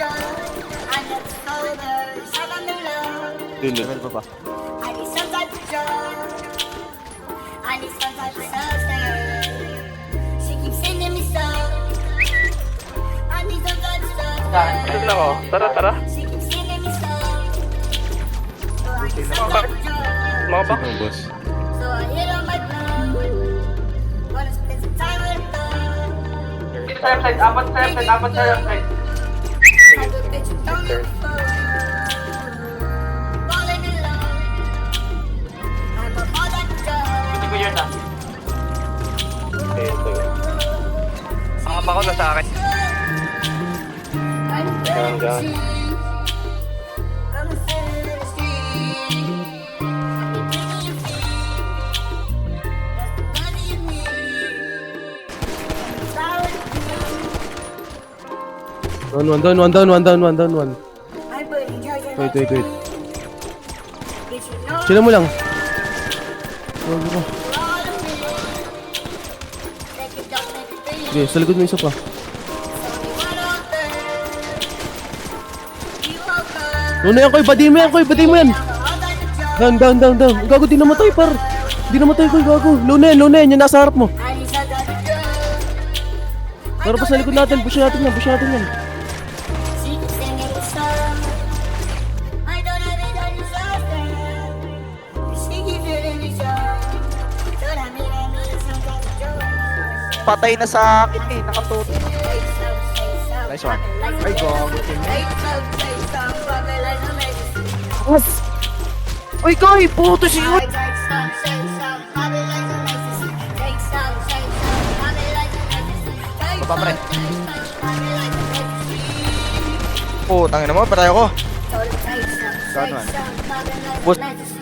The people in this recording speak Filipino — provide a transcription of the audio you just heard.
Dulo. Level pa ba? Tulog na ako. Tara, tara. Mga ba? Sige, boss. Side, apat side. Hindi ko yun ah. Okay. Ang ako na sa akin. Diyan. One. Wait. Sila mo lang. Okay, sa likod mo isa pa. Yan koy, badi mo yan. Down. Gago, di namatay par. Di namatay koy, gago. Low na yan, yan nasa harap mo. Tara pa sa likod natin, push natin yan. Patay na sa akin eh, nakatuto. Nice one. Ay, go. Uy, koy, puto si Yun. Baba pre. Oh, tangin naman, patay ako. Saan man? Boss.